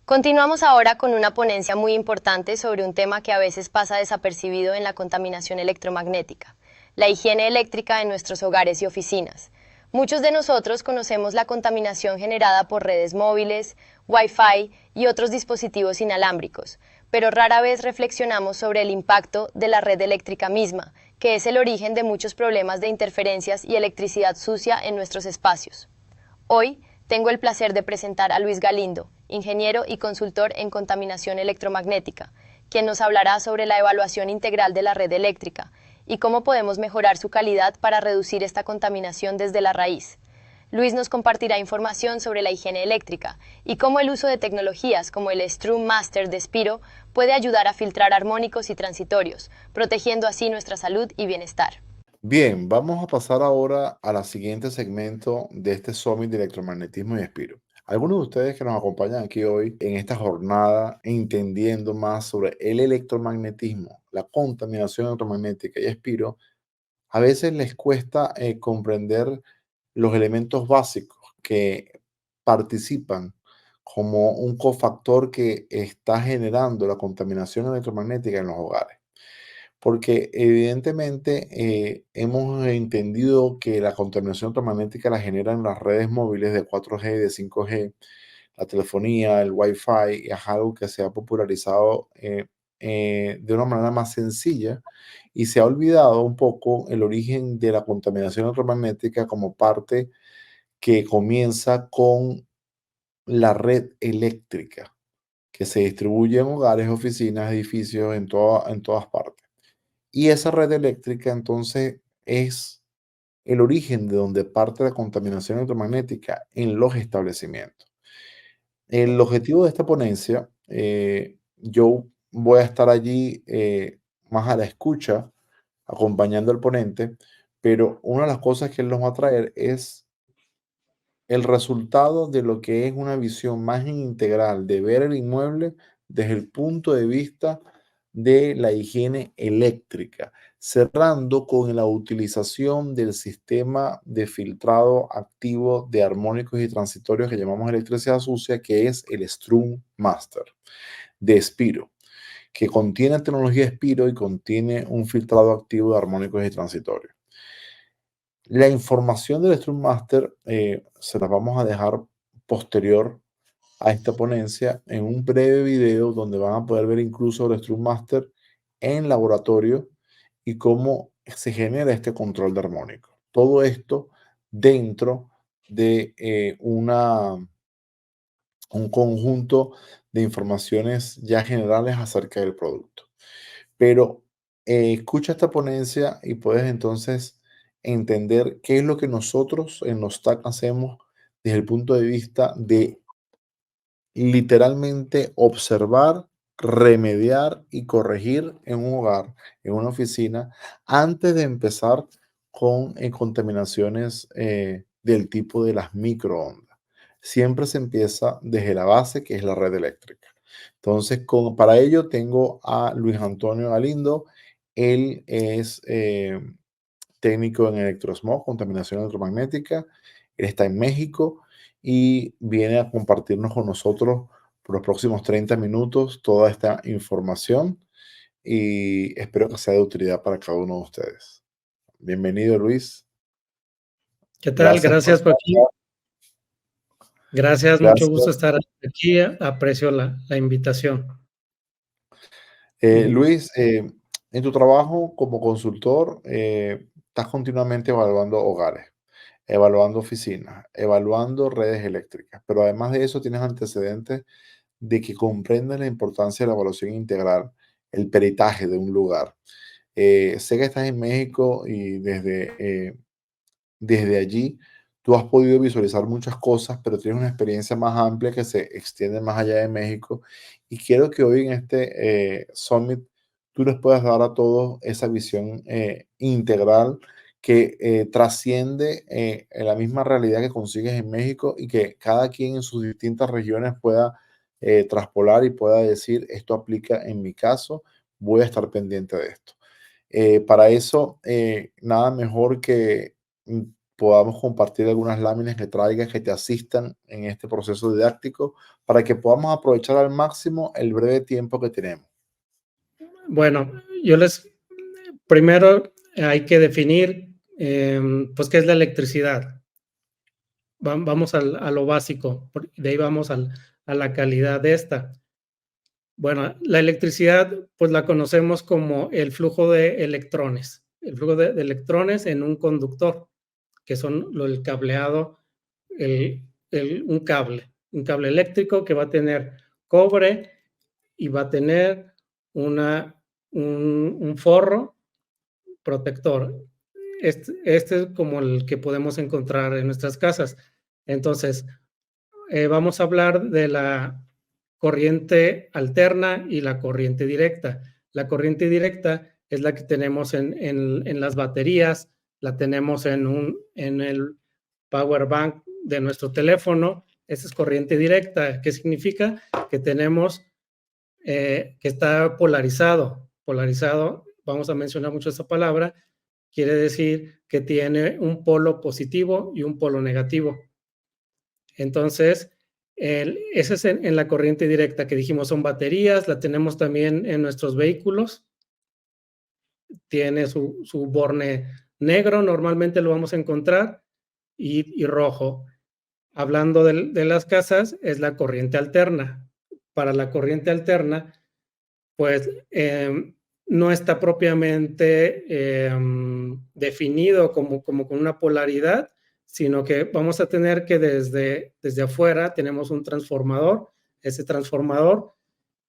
Continuamos ahora con una ponencia muy importante sobre un tema que a veces pasa desapercibido en la contaminación electromagnética, la higiene eléctrica en nuestros hogares y oficinas. Muchos de nosotros conocemos la contaminación generada por redes móviles, Wi-Fi y otros dispositivos inalámbricos, pero rara vez reflexionamos sobre el impacto de la red eléctrica misma, que es el origen de muchos problemas de interferencias y electricidad sucia en nuestros espacios. Hoy tengo el placer de presentar a Luis Galindo, ingeniero y consultor en contaminación electromagnética, quien nos hablará sobre la evaluación integral de la red eléctrica y cómo podemos mejorar su calidad para reducir esta contaminación desde la raíz. Luis nos compartirá información sobre la higiene eléctrica y cómo el uso de tecnologías como el Strum Master de Spiro puede ayudar a filtrar armónicos y transitorios, protegiendo así nuestra salud y bienestar. Bien, vamos a pasar ahora a la siguiente segmento de este Summit de Electromagnetismo y Espiro. Algunos de ustedes que nos acompañan aquí hoy en esta jornada, entendiendo más sobre el electromagnetismo, la contaminación electromagnética y Espiro, a veces les cuesta comprender los elementos básicos que participan como un cofactor que está generando la contaminación electromagnética en los hogares. Porque evidentemente hemos entendido que la contaminación electromagnética la generan las redes móviles de 4G, de 5G, la telefonía, el Wi-Fi, es algo que se ha popularizado de una manera más sencilla y se ha olvidado un poco el origen de la contaminación electromagnética como parte que comienza con la red eléctrica que se distribuye en hogares, oficinas, edificios, en todas partes. Y esa red eléctrica entonces es el origen de donde parte la contaminación electromagnética en los establecimientos. El objetivo de esta ponencia, yo voy a estar allí más a la escucha, acompañando al ponente, pero una de las cosas que él nos va a traer es el resultado de lo que es una visión más integral de ver el inmueble desde el punto de vista de la higiene eléctrica, cerrando con la utilización del sistema de filtrado activo de armónicos y transitorios que llamamos electricidad sucia, que es el Strum Master de Spiro, que contiene tecnología Spiro y contiene un filtrado activo de armónicos y transitorios. La información del Scrum Master se la vamos a dejar posterior a esta ponencia en un breve video donde van a poder ver incluso el Scrum Master en laboratorio y cómo se genera este control de armónico. Todo esto dentro de un conjunto de informaciones ya generales acerca del producto. Pero escucha esta ponencia y puedes entonces entender qué es lo que nosotros en los TAC hacemos desde el punto de vista de literalmente observar, remediar y corregir en un hogar, en una oficina, antes de empezar con contaminaciones del tipo de las microondas. Siempre se empieza desde la base, que es la red eléctrica. Entonces, para ello tengo a Luis Antonio Galindo. Él es técnico en electrosmog, contaminación electromagnética. Él está en México y viene a compartirnos con nosotros por los próximos 30 minutos toda esta información y espero que sea de utilidad para cada uno de ustedes. Bienvenido, Luis. ¿Qué tal? Gracias por Gracias, Joaquín. Gracias, mucho gracias. gusto estar aquí. Aprecio la invitación. Luis, en tu trabajo como consultor, estás continuamente evaluando hogares, evaluando oficinas, evaluando redes eléctricas, pero además de eso tienes antecedentes de que comprendes la importancia de la evaluación integral, el peritaje de un lugar. Sé que estás en México y desde allí tú has podido visualizar muchas cosas, pero tienes una experiencia más amplia que se extiende más allá de México. Y quiero que hoy en este Summit tú les puedas dar a todos esa visión integral que trasciende la misma realidad que consigues en México y que cada quien en sus distintas regiones pueda traspolar y pueda decir, esto aplica en mi caso, voy a estar pendiente de esto. Para eso, nada mejor que podamos compartir algunas láminas que traigas que te asistan en este proceso didáctico para que podamos aprovechar al máximo el breve tiempo que tenemos. Bueno, primero hay que definir, pues, qué es la electricidad. Vamos a lo básico, de ahí vamos a la calidad de esta. Bueno, la electricidad, pues la conocemos como el flujo de electrones, el flujo de electrones en un conductor, que son el cableado, un cable eléctrico que va a tener cobre y va a tener un forro protector. Este es como el que podemos encontrar en nuestras casas. Entonces, vamos a hablar de la corriente alterna y la corriente directa. La corriente directa es la que tenemos en las baterías, la tenemos en el power bank de nuestro teléfono. Esa es corriente directa. ¿Qué significa? Que tenemos, que está polarizado. Polarizado, vamos a mencionar mucho esa palabra, quiere decir que tiene un polo positivo y un polo negativo. Entonces, ese es en la corriente directa que dijimos, son baterías, la tenemos también en nuestros vehículos. Tiene su borne negro, normalmente lo vamos a encontrar, y rojo. Hablando de las casas, es la corriente alterna. Para la corriente alterna, pues no está propiamente definido como con una polaridad, sino que vamos a tener que desde afuera tenemos un transformador. Ese transformador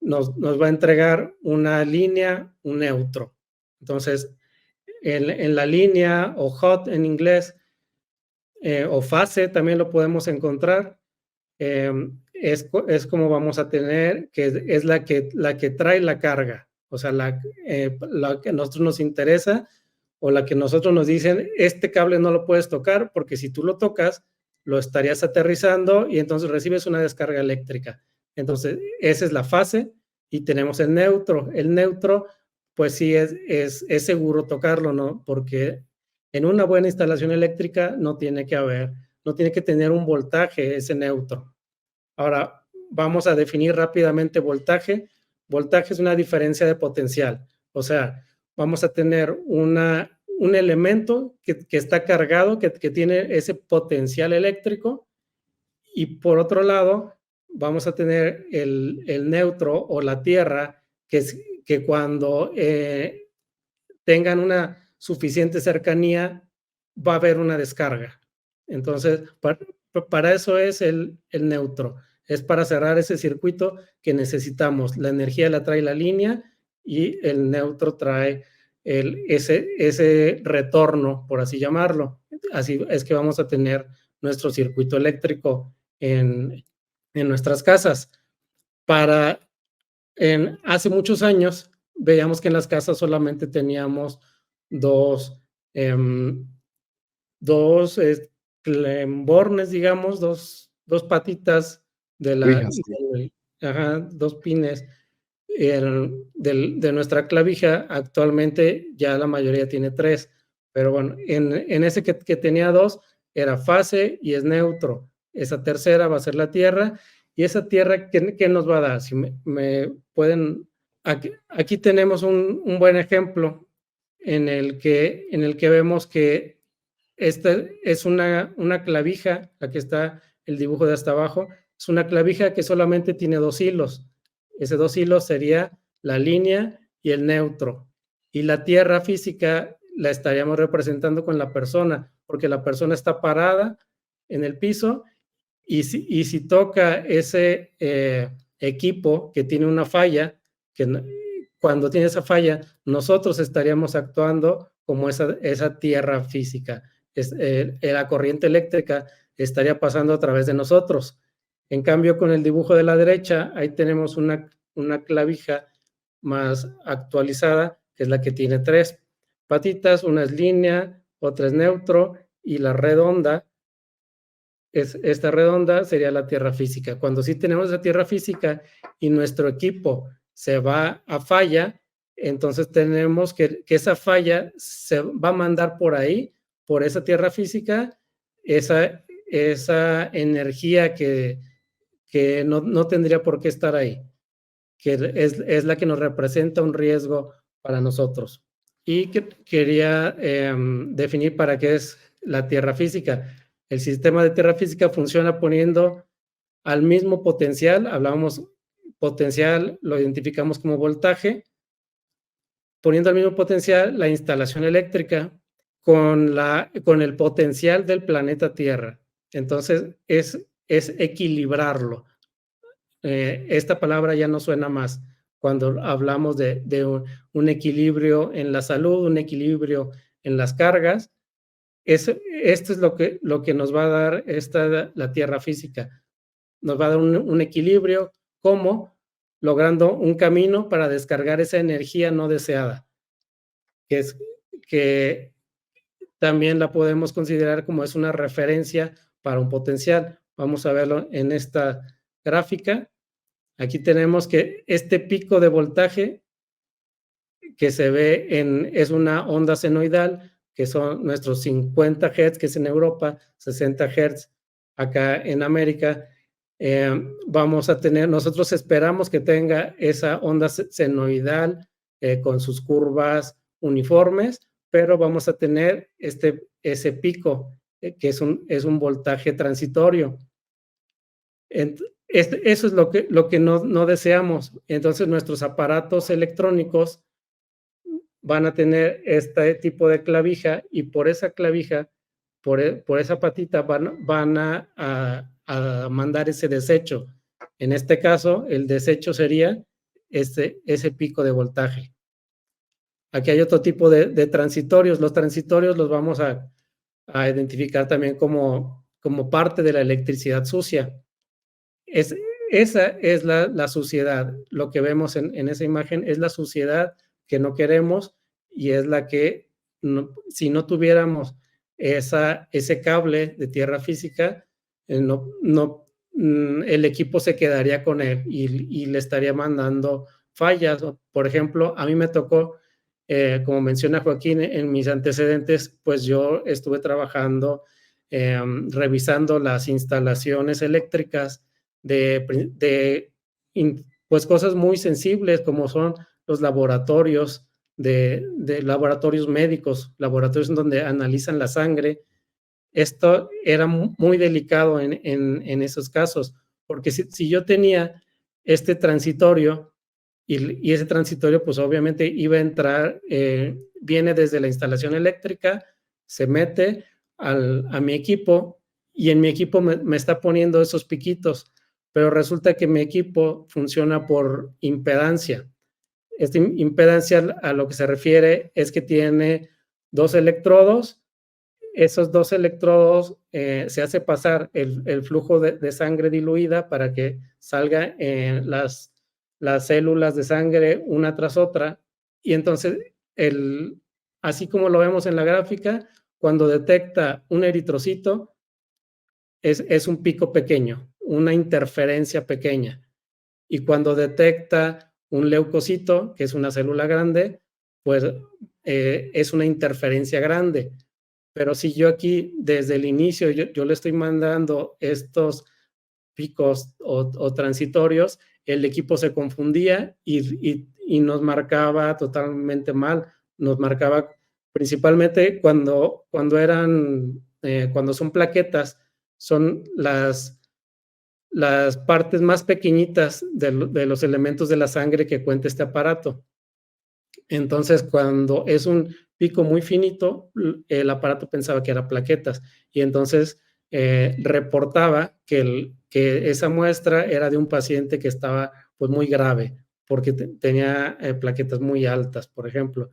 nos va a entregar una línea, un neutro. Entonces, en la línea, o hot en inglés, o fase también lo podemos encontrar, es como vamos a tener, que es la que trae la carga, o sea, la que a nosotros nos interesa, o la que nosotros nos dicen, este cable no lo puedes tocar, porque si tú lo tocas, lo estarías aterrizando y entonces recibes una descarga eléctrica. Entonces, esa es la fase, y tenemos el neutro. El neutro, pues sí es seguro tocarlo, ¿no? Porque en una buena instalación eléctrica no tiene que tener un voltaje ese neutro. Ahora, vamos a definir rápidamente voltaje. Voltaje es una diferencia de potencial. O sea, vamos a tener un elemento que está cargado, que tiene ese potencial eléctrico, y por otro lado, vamos a tener el neutro o la tierra, que cuando tengan una suficiente cercanía, va a haber una descarga. Entonces, para eso es el neutro. Es para cerrar ese circuito que necesitamos. La energía la trae la línea y el neutro trae ese retorno, por así llamarlo. Así es que vamos a tener nuestro circuito eléctrico en nuestras casas. Hace muchos años veíamos que en las casas solamente teníamos dos clembornes, digamos, dos patitas dos pines de nuestra clavija. Actualmente ya la mayoría tiene tres, pero bueno, en ese que tenía dos era fase y es neutro. Esa tercera va a ser la tierra, y esa tierra, ¿qué nos va a dar? Si me pueden, aquí tenemos un buen ejemplo en el que vemos que esta es una clavija, aquí está el dibujo de hasta abajo, es una clavija que solamente tiene dos hilos. Ese dos hilos sería la línea y el neutro. Y la tierra física la estaríamos representando con la persona, porque la persona está parada en el piso, y si toca ese equipo que tiene una falla, cuando tiene esa falla, nosotros estaríamos actuando como esa tierra física. La corriente eléctrica estaría pasando a través de nosotros. En cambio, con el dibujo de la derecha, ahí tenemos una clavija más actualizada, que es la que tiene tres patitas, una es línea, otra es neutro, y la redonda, esta redonda sería la tierra física. Cuando sí tenemos esa tierra física y nuestro equipo se va a falla, entonces tenemos que esa falla se va a mandar por ahí, por esa tierra física, esa energía que no tendría por qué estar ahí, que es la que nos representa un riesgo para nosotros. Y quería definir para qué es la tierra física. El sistema de tierra física funciona poniendo al mismo potencial, hablábamos potencial, lo identificamos como voltaje, poniendo al mismo potencial la instalación eléctrica con el potencial del planeta Tierra. Entonces, es equilibrarlo. Esta palabra ya no suena más cuando hablamos de un equilibrio en la salud, un equilibrio en las cargas. Esto es lo que nos va a dar la tierra física. Nos va a dar un equilibrio, como logrando un camino para descargar esa energía no deseada, que también la podemos considerar como es una referencia para un potencial. Vamos a verlo en esta gráfica. Aquí tenemos que este pico de voltaje que se ve es una onda senoidal, que son nuestros 50 Hz, que es en Europa, 60 Hz acá en América. Vamos a tener, nosotros esperamos que tenga esa onda senoidal con sus curvas uniformes, pero vamos a tener ese pico, que es un voltaje transitorio. Eso es lo que no deseamos. Entonces, nuestros aparatos electrónicos van a tener este tipo de clavija, y por esa clavija, por esa patita, van a mandar ese desecho. En este caso, el desecho sería ese pico de voltaje. Aquí hay otro tipo de transitorios. Los transitorios los vamos a identificar también como parte de la electricidad sucia. Esa es la suciedad. Lo que vemos en esa imagen es la suciedad que no queremos, y es la que, si no tuviéramos ese cable de tierra física, el equipo se quedaría con él y le estaría mandando fallas. Por ejemplo, a mí me tocó, como menciona Joaquín, en mis antecedentes, pues yo estuve trabajando, revisando las instalaciones eléctricas pues cosas muy sensibles, como son los laboratorios de laboratorios médicos, laboratorios en donde analizan la sangre. Esto era muy delicado en esos casos, porque si yo tenía este transitorio, y ese transitorio pues obviamente iba a entrar, viene desde la instalación eléctrica, se mete a mi equipo, y en mi equipo me está poniendo esos piquitos, pero resulta que mi equipo funciona por impedancia. Esta impedancia, a lo que se refiere, es que tiene 2 electrodos. Esos 2 electrodos se hace pasar el flujo de sangre diluida para que salga las células de sangre una tras otra, y entonces, así como lo vemos en la gráfica, cuando detecta un eritrocito, es un pico pequeño, una interferencia pequeña. Y cuando detecta un leucocito, que es una célula grande, pues es una interferencia grande. Pero si yo aquí, desde el inicio, yo le estoy mandando estos picos o transitorios, el equipo se confundía y nos marcaba totalmente mal. Nos marcaba principalmente cuando son plaquetas, son las partes más pequeñitas de los elementos de la sangre que cuenta este aparato. Entonces, cuando es un pico muy finito, el aparato pensaba que eran plaquetas, y entonces reportaba que esa muestra era de un paciente que estaba pues muy grave, porque tenía plaquetas muy altas, por ejemplo.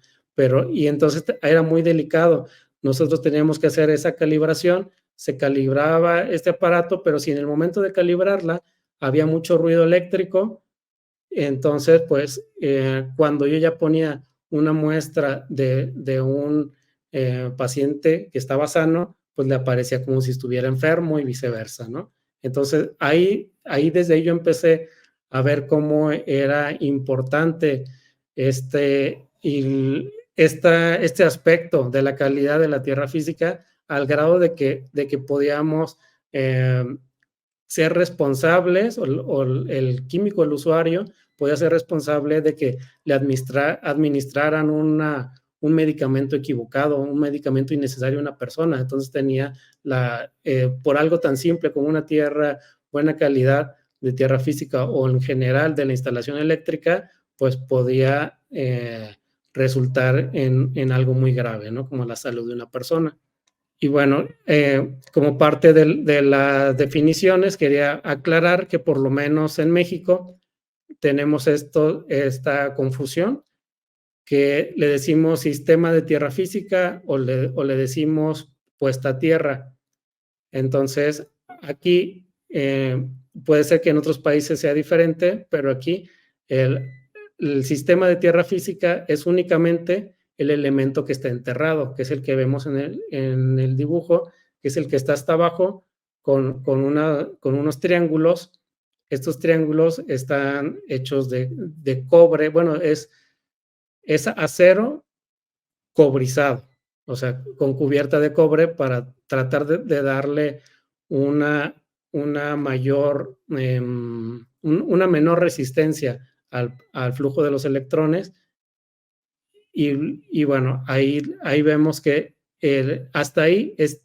Y entonces era muy delicado. Nosotros teníamos que hacer esa calibración. Se calibraba este aparato, pero si en el momento de calibrarla había mucho ruido eléctrico, entonces pues cuando yo ya ponía una muestra de un paciente que estaba sano, pues le aparecía como si estuviera enfermo, y viceversa, ¿no? Entonces ahí desde ahí yo empecé a ver cómo era importante este aspecto de la calidad de la tierra física al grado de que podíamos ser responsables, o el químico, el usuario, podía ser responsable de que le administraran un medicamento equivocado, un medicamento innecesario a una persona. Entonces tenía por algo tan simple como una buena calidad de tierra física, o en general de la instalación eléctrica, pues podía resultar en algo muy grave, ¿no? Como la salud de una persona. Y bueno, como parte de las definiciones, quería aclarar que por lo menos en México tenemos esta confusión, que le decimos sistema de tierra física o le decimos puesta a tierra. Entonces, aquí puede ser que en otros países sea diferente, pero aquí el sistema de tierra física es únicamente el elemento que está enterrado, que es el que vemos en el dibujo, que es el que está hasta abajo con unos triángulos. Estos triángulos están hechos de cobre, bueno, es acero cobrizado, o sea, con cubierta de cobre, para tratar de darle una menor resistencia al flujo de los electrones. Y bueno, ahí vemos que hasta ahí es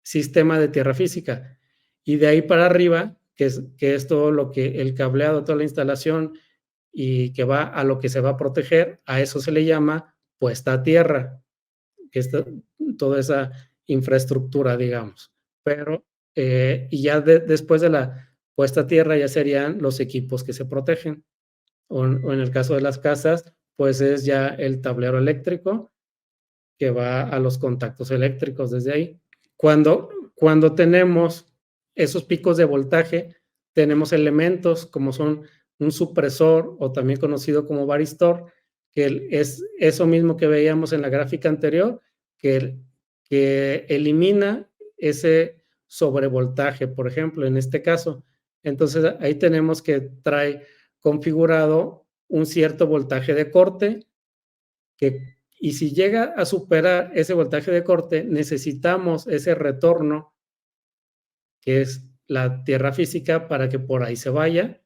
sistema de tierra física. Y de ahí para arriba, que es todo lo que el cableado, toda la instalación, y que va a lo que se va a proteger, a eso se le llama puesta a tierra, que es toda esa infraestructura, digamos. Pero, y ya después de la puesta a tierra, ya serían los equipos que se protegen. O en el caso de las casas, pues es ya el tablero eléctrico que va a los contactos eléctricos desde ahí. Cuando tenemos esos picos de voltaje, tenemos elementos como son un supresor, o también conocido como varistor, que es eso mismo que veíamos en la gráfica anterior, que elimina ese sobrevoltaje, por ejemplo, en este caso. Entonces, ahí tenemos que trae configurado un cierto voltaje de corte, y si llega a superar ese voltaje de corte, necesitamos ese retorno, que es la tierra física, para que por ahí se vaya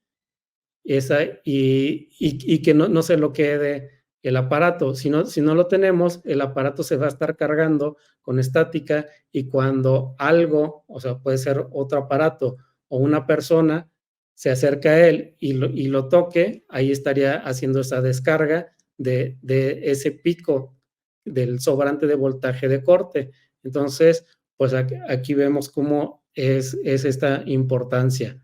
y que no se lo quede el aparato. Si no lo tenemos, el aparato se va a estar cargando con estática, y cuando algo, o sea, puede ser otro aparato o una persona, se acerca a él y lo toque, ahí estaría haciendo esa descarga de ese pico del sobrante de voltaje de corte. Entonces, pues aquí vemos cómo es esta importancia.